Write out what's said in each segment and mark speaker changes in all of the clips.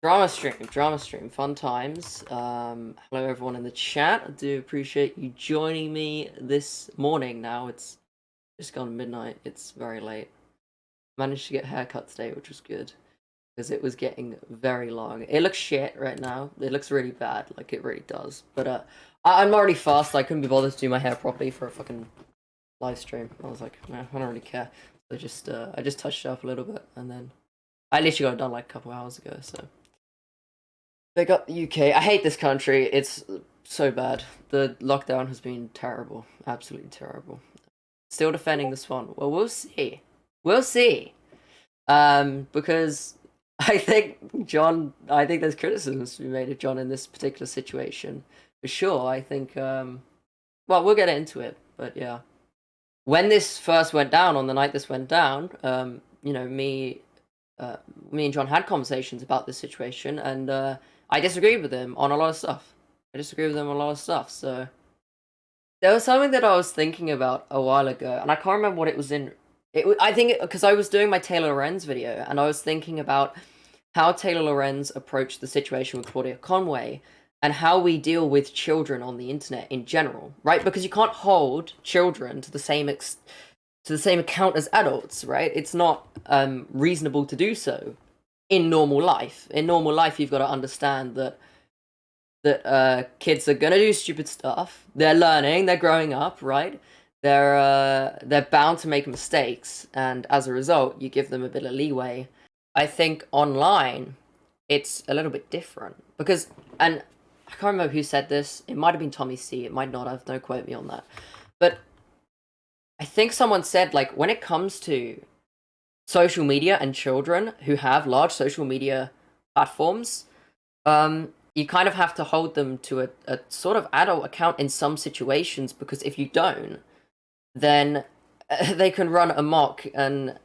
Speaker 1: Drama stream, fun times. Hello everyone in the chat. I do appreciate you joining me this morning now. It's just gone midnight. It's very late. Managed to get a haircut today, which was good. Because it was getting very long. It looks shit right now. It looks really bad, like it really does. But I'm already fast. I couldn't be bothered to do my hair properly for a fucking live stream. I was like, nah, I don't really care. So I just touched it up a little bit, and then I literally got it done like a couple hours ago. So they got the UK. I hate this country. It's so bad. The lockdown has been terrible, absolutely terrible. Still defending the Swan. Well, we'll see. We'll see. Because I think there's criticisms to be made of John in this particular situation. For sure, I think, well, we'll get into it, but yeah. When this first went down, on the night this went down, you know, me and John had conversations about this situation, and I disagreed with him on a lot of stuff. So there was something that I was thinking about a while ago, and I can't remember what it was in. I think because I was doing my Taylor Lorenz video, and I was thinking about how Taylor Lorenz approached the situation with Claudia Conway, and how we deal with children on the internet in general, right? Because you can't hold children to the same account as adults, right? It's not reasonable to do so in normal life. In normal life, you've got to understand that kids are gonna do stupid stuff. They're learning. They're growing up, right? They're bound to make mistakes, and as a result, you give them a bit of leeway. I think online, it's a little bit different because, and I can't remember who said this. It might have been Tommy C. It might not have. Don't quote me on that. But I think someone said, like, when it comes to social media and children who have large social media platforms, you kind of have to hold them to a sort of adult account in some situations, because if you don't, then they can run amok and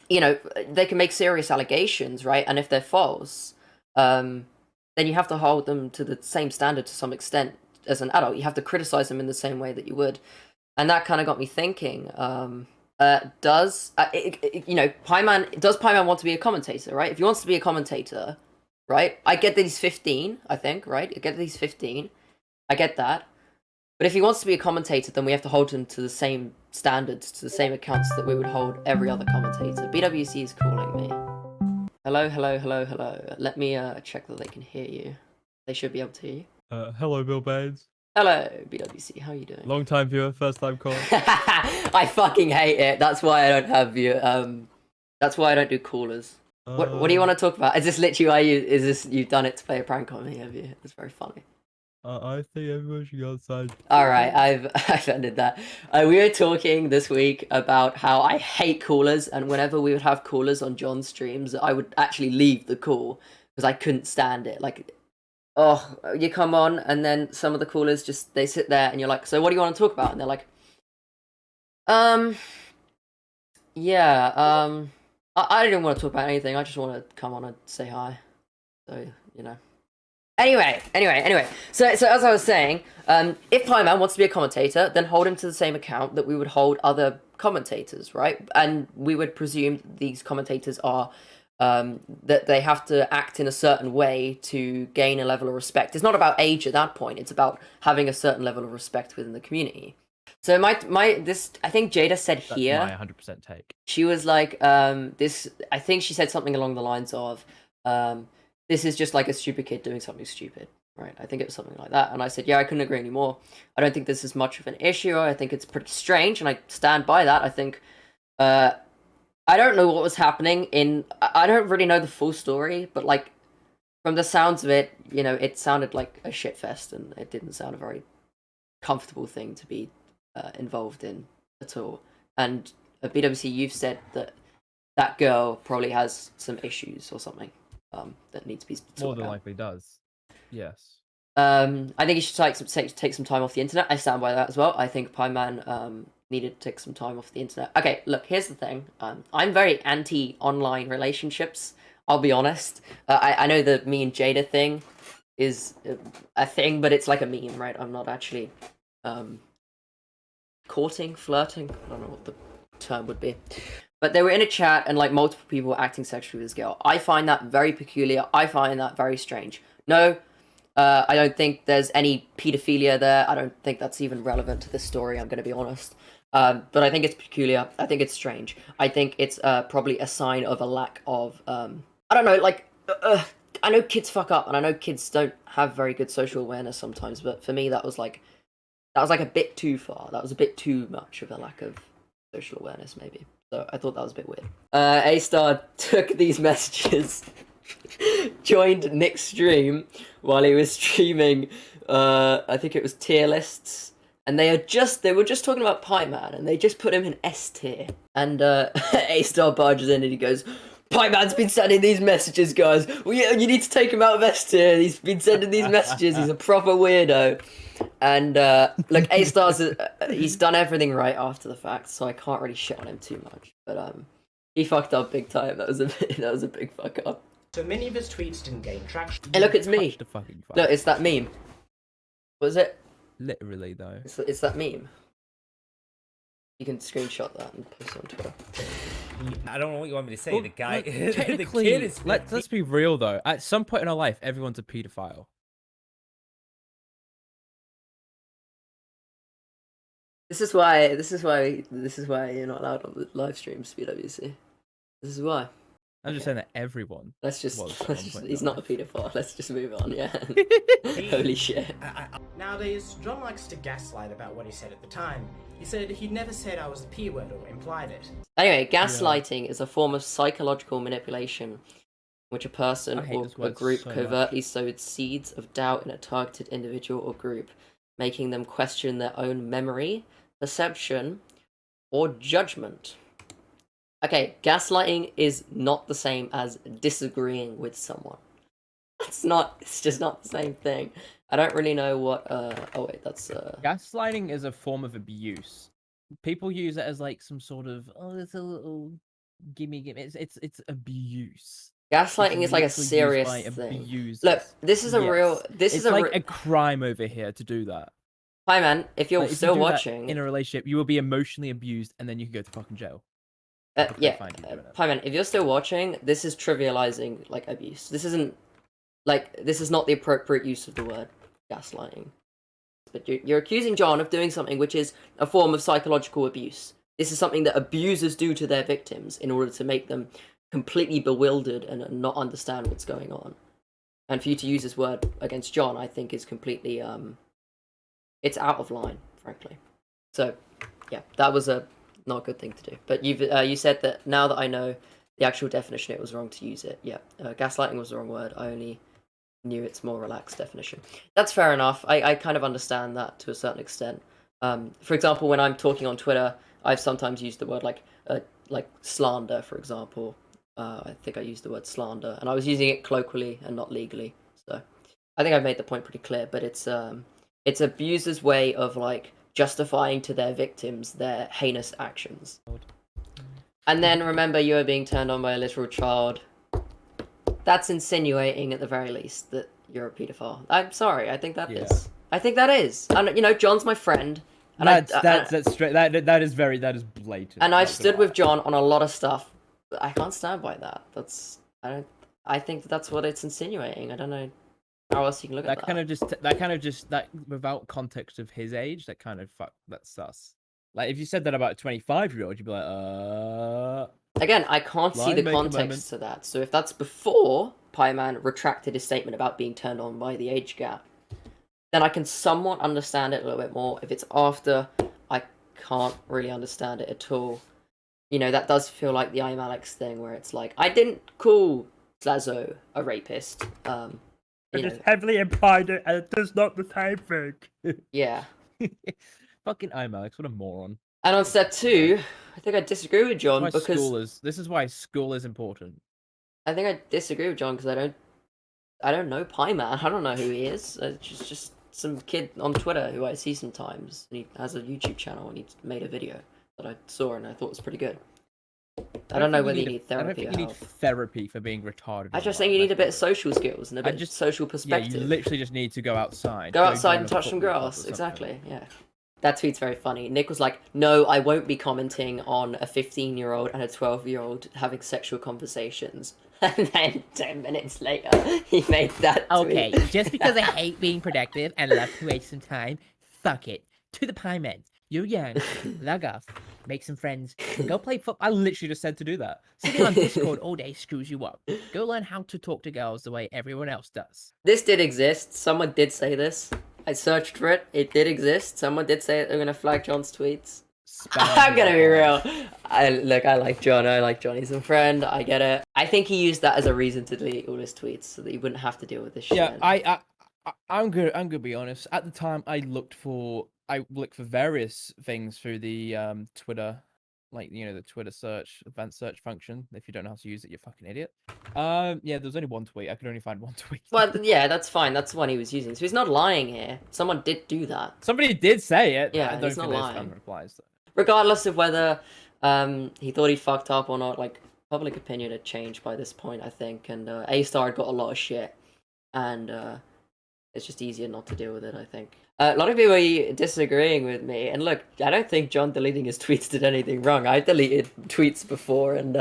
Speaker 1: you know, they can make serious allegations, right? And if they're false, then you have to hold them to the same standard to some extent as an adult. You have to criticize them in the same way that you would. And that kind of got me thinking, you know, does Pieman want to be a commentator, right? If he wants to be a commentator, right? I get that he's 15, I think, right? I get that he's 15. I get that. But if he wants to be a commentator, then we have to hold him to the same standards, to the same accounts that we would hold every other commentator. BWC is calling me. Hello. Let me check that they can hear you. They should be able to hear you.
Speaker 2: Hello, Bill Baines.
Speaker 1: Hello, BWC. How are you doing?
Speaker 2: Long time viewer, first time caller.
Speaker 1: I fucking hate it. That's why I don't have you. That's why I don't do callers. What do you want to talk about? Is this literally you've done it to play a prank on me, have you? It's very funny.
Speaker 2: I think everyone should go outside.
Speaker 1: Alright, I've ended that. We were talking this week about how I hate callers, and whenever we would have callers on John's streams, I would actually leave the call because I couldn't stand it. Like, oh, you come on, and then some of the callers they sit there, and you're like, so what do you want to talk about? And they're like, yeah, I didn't want to talk about anything. I just want to come on and say hi. So, you know. Anyway. So as I was saying, if Pieman wants to be a commentator, then hold him to the same account that we would hold other commentators, right? And we would presume these commentators are that they have to act in a certain way to gain a level of respect. It's not about age at that point. It's about having a certain level of respect within the community. So I think Jada said here.
Speaker 2: That's my 100% take.
Speaker 1: She was like, I think she said something along the lines of, this is just like a stupid kid doing something stupid, right? I think it was something like that. And I said, yeah, I couldn't agree anymore. I don't think this is much of an issue. I think it's pretty strange, and I stand by that. I think, I don't know what was happening I don't really know the full story, but like, from the sounds of it, you know, it sounded like a shitfest, and it didn't sound a very comfortable thing to be involved in at all. And BWC, you've said that girl probably has some issues or something. That needs to be
Speaker 2: more than likely does. Yes.
Speaker 1: I think he should take some time off the internet. I stand by that as well. I think Pieman needed to take some time off the internet. Okay, look, here's the thing. I'm very anti-online relationships. I'll be honest. I know the me and Jada thing is a thing, but it's like a meme, right? I'm not actually courting, flirting. I don't know what the term would be. But they were in a chat and like multiple people were acting sexually with this girl. I find that very peculiar. I find that very strange. No, I don't think there's any pedophilia there. I don't think that's even relevant to this story, I'm going to be honest. But I think it's peculiar. I think it's strange. I think it's probably a sign of a lack of, I don't know, like, I know kids fuck up, and I know kids don't have very good social awareness sometimes, but for me that was like a bit too far. That was a bit too much of a lack of social awareness, maybe. So I thought that was a bit weird. A-Star took these messages, joined Nick's stream while he was streaming, I think it was tier lists, and they were just talking about Pieman, and they just put him in S tier. And A-Star barges in and he goes, Pieman's been sending these messages, guys. You need to take him out of S tier. He's been sending these messages. He's a proper weirdo. And look, A-Star's he's done everything right after the fact, so I can't really shit on him too much. But he fucked up big time. That was a big fuck up.
Speaker 3: So many of his tweets didn't gain traction.
Speaker 1: Hey, look, it's me.
Speaker 2: Fucking
Speaker 1: Look, it's that meme. What is it?
Speaker 2: Literally though.
Speaker 1: It's that meme. You can screenshot that and post it on Twitter.
Speaker 4: I don't know what you want me to say.
Speaker 2: Well,
Speaker 4: the guy,
Speaker 2: technically,
Speaker 4: the kid is.
Speaker 2: let's be real though. At some point in our life, everyone's a pedophile.
Speaker 1: This is why you're not allowed on the live streams, BWC. This is why.
Speaker 2: I'm just saying that everyone.
Speaker 1: He's not a paedophile. Let's just move on. Yeah. Holy shit.
Speaker 3: Nowadays, John likes to gaslight about what he said at the time. He said he'd never said I was the P word or implied it.
Speaker 1: Anyway, gaslighting is a form of psychological manipulation in which a person or a group covertly sowed seeds of doubt in a targeted individual or group, making them question their own memory, perception, or judgment. Okay, gaslighting is not the same as disagreeing with someone. It's just not the same thing. I don't really know what, oh wait, that's,
Speaker 2: Gaslighting is a form of abuse. People use it as like some sort of, oh, it's a little gimme. It's abuse.
Speaker 1: Gaslighting is like a serious thing. Look, this is a real,
Speaker 2: it's like a crime over here to do that.
Speaker 1: Hi man, if you're
Speaker 2: Like,
Speaker 1: still
Speaker 2: you
Speaker 1: watching...
Speaker 2: in a relationship, you will be emotionally abused and then you can go to fucking jail.
Speaker 1: Yeah, Pieman, if you're still watching, this is trivializing, like, abuse. This isn't, like, this is not the appropriate use of the word gaslighting. But you're accusing John of doing something which is a form of psychological abuse. This is something that abusers do to their victims in order to make them completely bewildered and not understand what's going on. And for you to use this word against John, I think is completely, it's out of line, frankly. So, yeah, that was not a good thing to do. But you said that now that I know the actual definition, it was wrong to use it. Yeah, gaslighting was the wrong word. I only knew its more relaxed definition. That's fair enough. I kind of understand that to a certain extent. For example, when I'm talking on Twitter, I've sometimes used the word like slander, for example. I think I used the word slander, and I was using it colloquially and not legally. So I think I've made the point pretty clear. But it's abusers' way of like justifying to their victims their heinous actions. And then remember, you are being turned on by a literal child. That's insinuating, at the very least, that you're a paedophile. I'm sorry. I think that is. I think that is. And you know, John's my friend. And
Speaker 2: that's straight. That is blatant.
Speaker 1: And I've stood with John on a lot of stuff. But I can't stand by that. I think that's what it's insinuating. I don't know how else you can look at that.
Speaker 2: That without context of his age, that's sus. Like if you said that about a 25-year-old, you'd be like,
Speaker 1: Again, I can't see the context to that. So if that's before Pieman retracted his statement about being turned on by the age gap, then I can somewhat understand it a little bit more. If it's after, I can't really understand it at all. You know, that does feel like the I'm Alex thing, where it's like, I didn't call Slazo a rapist.
Speaker 2: It is heavily implied, and it is not the same thing.
Speaker 1: Yeah.
Speaker 2: Fucking I'm Alex, what a moron.
Speaker 1: And on step 2, I think I disagree with John because
Speaker 2: this is why school is important.
Speaker 1: I think I disagree with John because I don't know Pieman. I don't know who he is. It's just some kid on Twitter who I see sometimes. And he has a YouTube channel and he made a video that I saw and I thought was pretty good. I don't know whether you need therapy.
Speaker 2: I don't think you need therapy for being retarded.
Speaker 1: I just think you need a bit of social skills and a bit of social perspective.
Speaker 2: Yeah, you literally just need to go outside.
Speaker 1: Go outside and touch some grass. Exactly. Yeah. That tweet's very funny. Nick was like, no, I won't be commenting on a 15-year-old and a 12-year-old having sexual conversations. And then 10 minutes later, he made that tweet.
Speaker 2: Okay, just because I hate being productive and love to waste some time, fuck it. To the Pieman. You're young. Log off. Make some friends. Go play football. I literally just said to do that. Sitting on Discord all day screws you up. Go learn how to talk to girls the way everyone else does.
Speaker 1: This did exist. Someone did say this. I searched for it. It did exist. Someone did say they're gonna flag John's tweets. I'm gonna be real. I like John. I like John. He's a friend. I get it. I think he used that as a reason to delete all his tweets so that he wouldn't have to deal with this shit.
Speaker 2: Yeah, I'm gonna be honest. At the time, I looked for various things through the Twitter, like the Twitter search, advanced search function. If you don't know how to use it, you're a fucking idiot. Yeah, there was only one tweet. I could only find one tweet.
Speaker 1: Well, yeah, that's fine. That's the one he was using. So he's not lying here. Someone did do that.
Speaker 2: Somebody did say it.
Speaker 1: Yeah,
Speaker 2: I don't
Speaker 1: he's
Speaker 2: think
Speaker 1: not
Speaker 2: there's
Speaker 1: lying.
Speaker 2: spam replies. Though.
Speaker 1: Regardless of whether he thought he fucked up or not, like, public opinion had changed by this point, I think, and A-Star had got a lot of shit, and it's just easier not to deal with it, I think. A lot of people are disagreeing with me, and look, I don't think John deleting his tweets did anything wrong. I deleted tweets before and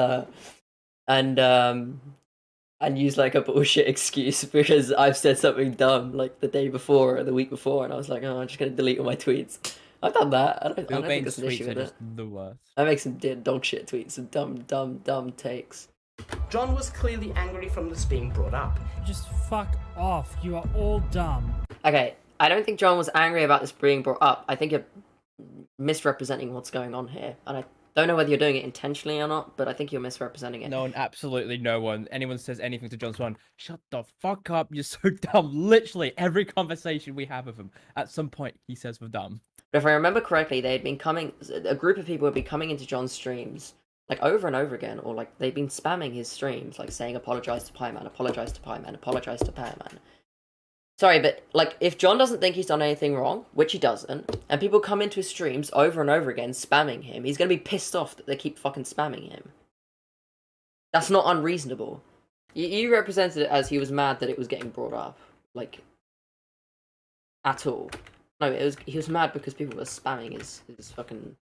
Speaker 1: used like a bullshit excuse because I've said something dumb like the day before or the week before, and I was like, oh, I'm just gonna delete all my tweets. I've done that. I don't think there's an issue with it.
Speaker 2: The worst.
Speaker 1: I make some dog shit tweets, some dumb takes.
Speaker 3: John was clearly angry from this being brought up.
Speaker 5: Just fuck off. You are all dumb.
Speaker 1: Okay, I don't think John was angry about this being brought up. I think you're misrepresenting what's going on here, and I don't know whether you're doing it intentionally or not, but I think you're misrepresenting it.
Speaker 2: No one, absolutely no one. Anyone says anything to John Swan, shut the fuck up, you're so dumb. Literally, every conversation we have with him, at some point, he says we're dumb.
Speaker 1: But if I remember correctly, a group of people had been coming into John's streams, like, over and over again, or, like, they've been spamming his streams, like, saying, apologize to Pieman, apologize to Pieman, apologize to Pieman. Sorry, but, like, if John doesn't think he's done anything wrong, which he doesn't, and people come into his streams over and over again spamming him, he's gonna be pissed off that they keep fucking spamming him. That's not unreasonable. You represented it as he was mad that it was getting brought up. Like, at all. No, he was mad because people were spamming his fucking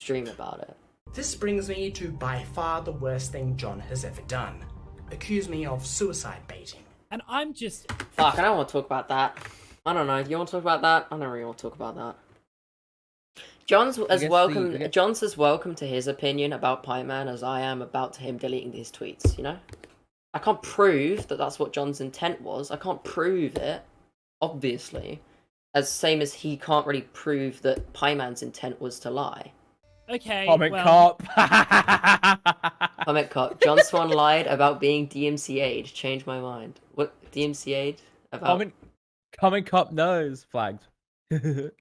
Speaker 1: stream about it.
Speaker 3: This brings me to by far the worst thing John has ever done. Accuse me of suicide baiting.
Speaker 5: And I'm just...
Speaker 1: Fuck, I don't want to talk about that. I don't know, you want to talk about that? I don't really want to talk about that. John's as welcome to his opinion about Pieman as I am about him deleting his tweets, you know? I can't prove that that's what John's intent was. I can't prove it, obviously. Same as he can't really prove that Pieman's intent was to lie.
Speaker 5: Okay,
Speaker 2: Comment
Speaker 5: well...
Speaker 2: cop.
Speaker 1: Comment cop. John Swan lied about being DMCA'd. Changed my mind. What? DMCA'd? About...
Speaker 2: Comment cop knows. Flagged. Comment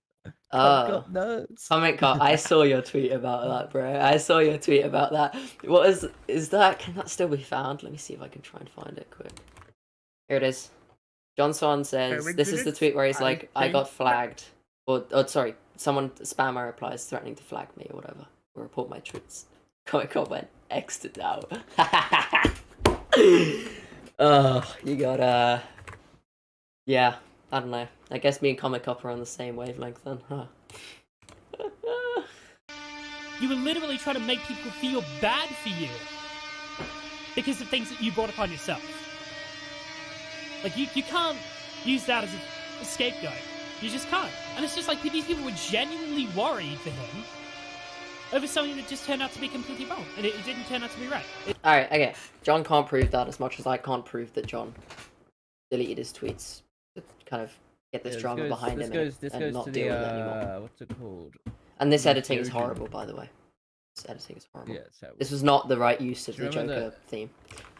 Speaker 2: cop knows.
Speaker 1: Comment cop. I saw your tweet about that, bro. I saw your tweet about that. What is that? Can that still be found? Let me see if I can try and find it quick. Here it is. John Swan says, this is the tweet where he's like, I got flagged. Or sorry, someone spammer replies threatening to flag me or whatever. Or report my tweets. Comic Cop went X'd it out. Oh, you got, yeah, I don't know. I guess me and Comic Cop are on the same wavelength then, huh?
Speaker 5: You were literally trying to make people feel bad for you. Because of things that you brought upon yourself. Like, you can't use that as a scapegoat. You just can't. And it's just like, these people were genuinely worried for him over something that just turned out to be completely wrong. And it didn't turn out to be right.
Speaker 1: Alright, okay. John can't prove that as much as I can't prove that John deleted his tweets to kind of get this drama behind him and not deal with it anymore.
Speaker 2: What's it called?
Speaker 1: And this editing is horrible, by the way. This editing is horrible.
Speaker 2: Yeah,
Speaker 1: this was not the right use of the Joker theme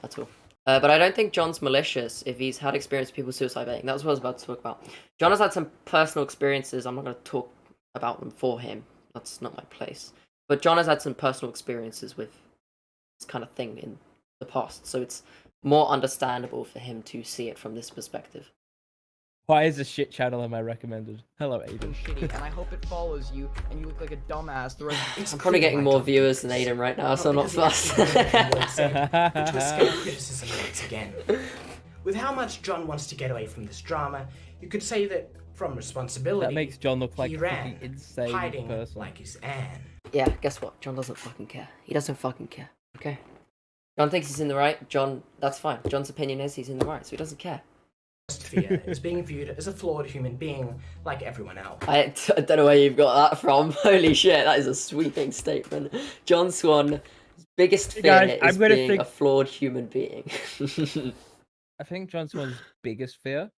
Speaker 1: at all. But I don't think John's malicious if he's had experience with people suicide baiting. That was what I was about to talk about. John has had some personal experiences. I'm not going to talk about them for him. That's not my place. But John has had some personal experiences with this kind of thing in the past. So it's more understandable for him to see it from this perspective.
Speaker 2: Why is a shit channel am I recommended? Hello, Aiden.
Speaker 6: Shitty, and I hope it follows you, and you look like a dumbass the rest.
Speaker 1: I'm probably getting more viewers than Aiden right now, so I'm not fussed.
Speaker 3: To escape criticism once again. With how much John wants to get away from this drama, you could say that from responsibility.
Speaker 2: That makes John look like
Speaker 3: he
Speaker 2: a
Speaker 3: ran,
Speaker 2: fucking insane
Speaker 3: hiding
Speaker 2: person.
Speaker 3: like his Anne.
Speaker 1: Yeah, guess what? John doesn't fucking care. He doesn't fucking care. Okay. John thinks he's in the right. John, that's fine. John's opinion is he's in the right, so he doesn't care.
Speaker 3: Fear is being viewed as a flawed human being like everyone else.
Speaker 1: I don't know where you've got that from. Holy shit, that is a sweeping statement. John Swan's biggest fear
Speaker 2: Guys, I'm
Speaker 1: is
Speaker 2: gonna
Speaker 1: being
Speaker 2: think-
Speaker 1: a flawed human being.
Speaker 2: I think John Swan's biggest fear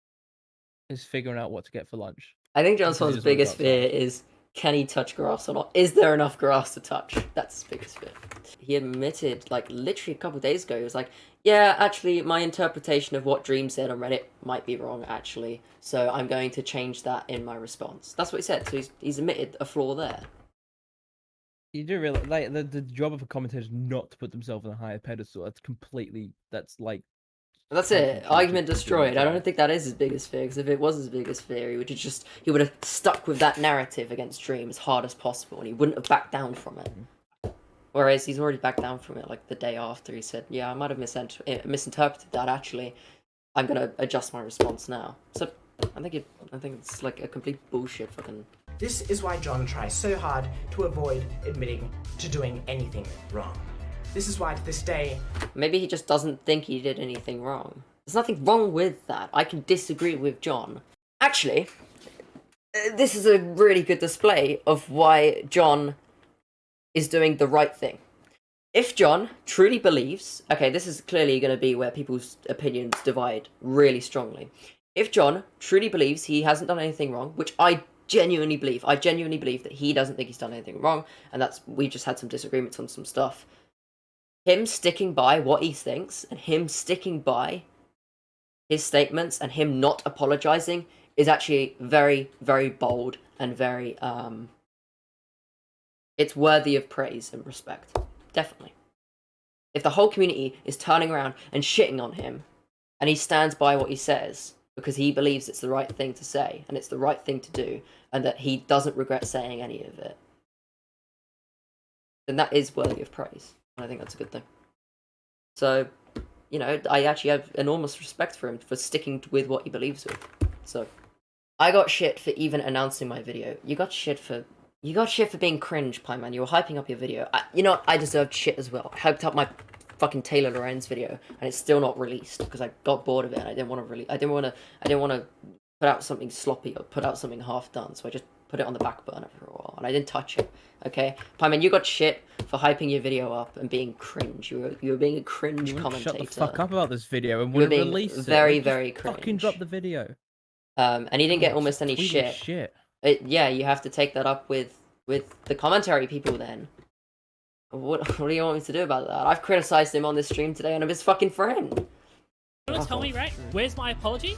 Speaker 2: is figuring out what to get for lunch.
Speaker 1: I think John
Speaker 2: Because he
Speaker 1: Swan's
Speaker 2: doesn't wanna go
Speaker 1: biggest fear
Speaker 2: outside.
Speaker 1: is, can he touch grass or not? Is there enough grass to touch? That's his biggest fear. He admitted, like, literally a couple of days ago, he was like, yeah, actually, my interpretation of what Dream said on Reddit might be wrong, actually. So I'm going to change that in my response. That's what he said. So he's admitted a flaw there.
Speaker 2: You do realize, like, the job of a commentator is not to put themselves on a higher pedestal. That's like.
Speaker 1: That's it. Argument destroyed. I don't think that is his biggest fear, because if it was his biggest fear, he would have stuck with that narrative against Dream as hard as possible, and he wouldn't have backed down from it. Whereas he's already backed down from it, like the day after. He said, yeah, I might have misinterpreted that, actually. I'm gonna adjust my response now. So, I think it's like a complete bullshit fucking...
Speaker 3: This is why John tries so hard to avoid admitting to doing anything wrong. This is why to this day...
Speaker 1: Maybe he just doesn't think he did anything wrong. There's nothing wrong with that. I can disagree with John. Actually, this is a really good display of why John is doing the right thing. If John truly believes... Okay, this is clearly going to be where people's opinions divide really strongly. If John truly believes he hasn't done anything wrong, which I genuinely believe that he doesn't think he's done anything wrong, and we just had some disagreements on some stuff. Him sticking by what he thinks, and him sticking by his statements, and him not apologizing is actually very, very bold and very, it's worthy of praise and respect. Definitely. If the whole community is turning around and shitting on him, and he stands by what he says, because he believes it's the right thing to say, and it's the right thing to do, and that he doesn't regret saying any of it, then that is worthy of praise. And I think that's a good thing. So, you know, I actually have enormous respect for him for sticking with what he believes with. So, I got shit for even announcing my video. You got shit for being cringe, Pieman. You were hyping up your video. You know what? I deserved shit as well. I hyped up my fucking Taylor Lorenz video, and it's still not released because I got bored of it. And I didn't want to put out something sloppy or put out something half done. So I just put it on the back burner for a while, and I didn't touch it. Okay, Pieman, you got shit for hyping your video up and being cringe. You were being a cringe
Speaker 2: You wouldn't
Speaker 1: commentator.
Speaker 2: shut the fuck up about this video and
Speaker 1: You were
Speaker 2: wouldn't
Speaker 1: being
Speaker 2: release it.
Speaker 1: very,
Speaker 2: Just
Speaker 1: very cringe.
Speaker 2: Fucking drop the video.
Speaker 1: And he didn't get
Speaker 2: Oh,
Speaker 1: almost any
Speaker 2: tweeting
Speaker 1: shit. Yeah, you have to take that up with the commentary people then. What do you want me to do about that? I've criticized him on this stream today, and I'm his fucking friend.
Speaker 5: You want to tell me, right? Where's my apology?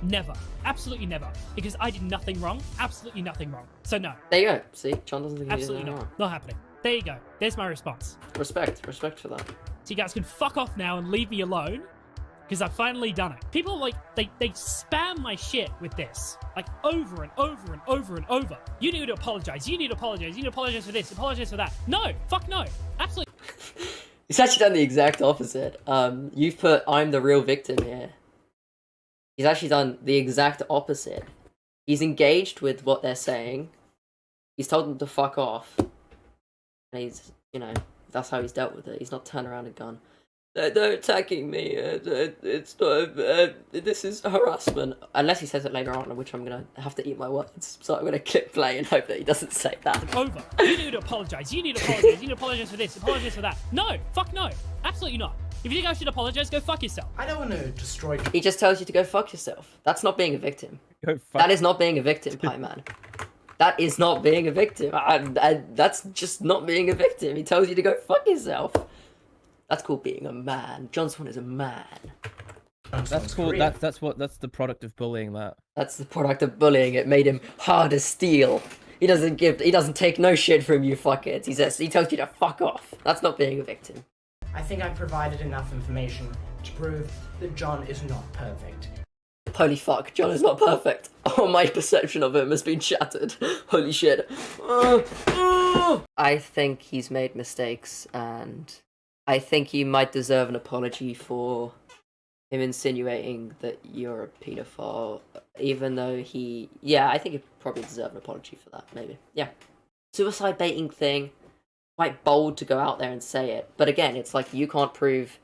Speaker 5: Never. Absolutely never. Because I did nothing wrong. Absolutely nothing wrong. So no.
Speaker 1: There you go. See, John doesn't think he did
Speaker 5: Absolutely
Speaker 1: anything
Speaker 5: not.
Speaker 1: wrong.
Speaker 5: Not happening. There you go. There's my response.
Speaker 1: Respect for that.
Speaker 5: So you guys can fuck off now and leave me alone. Because I've finally done it. People, like, they spam my shit with this. Like, over and over and over and over. You need to apologize. You need to apologize. You need to apologize for this. Apologize for that. No. Fuck no. Absolutely.
Speaker 1: He's actually done the exact opposite. You've put I'm the real victim here. He's actually done the exact opposite. He's engaged with what they're saying. He's told them to fuck off. And he's, you know, that's how he's dealt with it. He's not turned around and gone, they're attacking me. It's not. This is harassment. Unless he says it later on, which I'm gonna have to eat my words. So I'm gonna click play and hope that he doesn't say that.
Speaker 5: Over. You need to apologize. You need to apologize. You need to apologize for this. Apologize for that. No. Fuck no. Absolutely not. If you think I should apologize, go fuck yourself.
Speaker 3: I don't want to destroy...
Speaker 1: He just tells you to go fuck yourself. That's not being a victim.
Speaker 2: Go fuck.
Speaker 1: That is not being a victim, Pieman. That is not being a victim. That's just not being a victim. He tells you to go fuck yourself. That's called being a man. John Swan is a man.
Speaker 2: That's cool. That's the product of bullying.
Speaker 1: That's the product of bullying. It made him hard as steel. He doesn't take no shit from you fuckheads. He tells you to fuck off. That's not being a victim.
Speaker 3: I think I've provided enough information to prove that John is not perfect.
Speaker 1: Holy fuck, John is not perfect. Oh, my perception of him has been shattered. Holy shit. I think he's made mistakes, and I think he might deserve an apology for him insinuating that you're a paedophile, even though yeah, I think he probably deserves an apology for that, maybe. Yeah. Suicide baiting thing, quite bold to go out there and say it. But again, it's like, you can't prove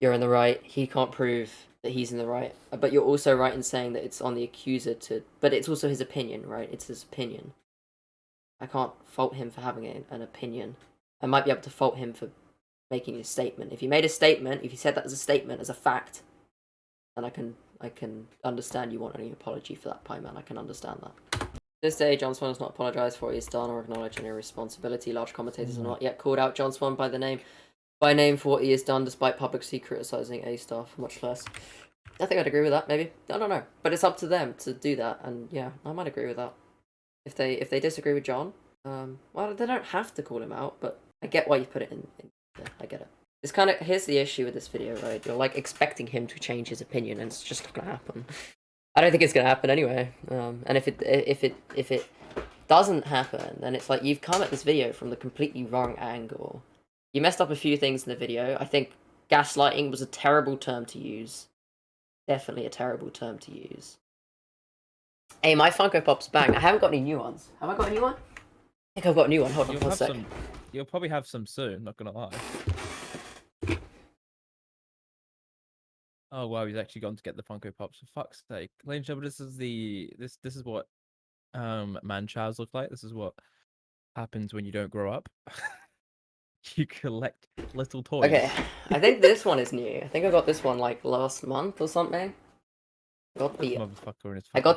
Speaker 1: you're in the right, he can't prove that he's in the right, but you're also right in saying that it's on the accuser to, but it's also his opinion, right? It's his opinion. I can't fault him for having an opinion. I might be able to fault him for making a statement. If he made a statement, if he said that as a statement, as a fact, then I can understand you want any apology for that, Pieman. I can understand that. This day, John Swan has not apologised for what he's done or acknowledged any responsibility. Large commentators have not yet called out John Swan by name for what he has done, despite publicly criticising A staff, much less. I think I'd agree with that, maybe. I don't know. But it's up to them to do that, and yeah, I might agree with that. If they disagree with John, well, they don't have to call him out, but I get why you put it in there. I get it. It's kind of, here's the issue with this video, right? You're like expecting him to change his opinion, and it's just not gonna happen. I don't think it's gonna happen anyway. And if it doesn't happen, then it's like you've come at this video from the completely wrong angle. You messed up a few things in the video. I think gaslighting was a terrible term to use. Definitely a terrible term to use. Hey, my Funko Pop's bang. I haven't got any new ones. Have I got a new one? I think I've got a new one. Hold on one sec.
Speaker 4: You'll probably have some soon, not gonna lie. Oh wow, he's actually gone to get the Funko Pops, for fuck's sake. Ladies and gentlemen, this is what man-childs look like. This is what happens when you don't grow up. You collect little toys.
Speaker 1: Okay, I think this one is new. I think I got this one like last month or something. I got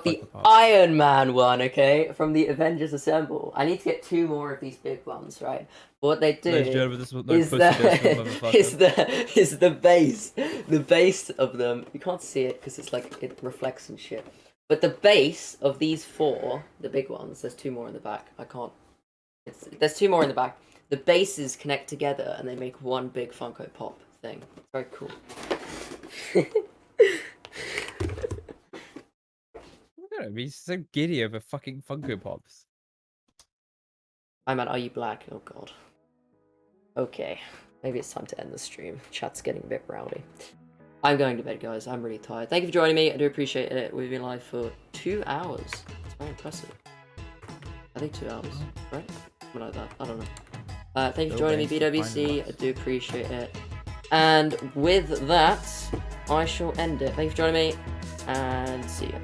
Speaker 1: the Iron Man one, okay, from the Avengers Assemble. I need to get 2 more of these big ones, right? What they do is the base of them. You can't see it because it's like it reflects and shit. But the base of these 4, the big ones, there's 2 more in the back. There's 2 more in the back. The bases connect together and they make one big Funko Pop thing. It's very cool.
Speaker 4: He's so giddy over fucking Funko Pops.
Speaker 1: I mean, are you black? Oh god. Okay. Maybe it's time to end the stream. Chat's getting a bit rowdy. I'm going to bed, guys. I'm really tired. Thank you for joining me. I do appreciate it. We've been live for 2 hours. It's very impressive. I think 2 hours, right? Something like that. I don't know. Thank you for joining me, BWC. I do appreciate it. And with that, I shall end it. Thank you for joining me, and see you.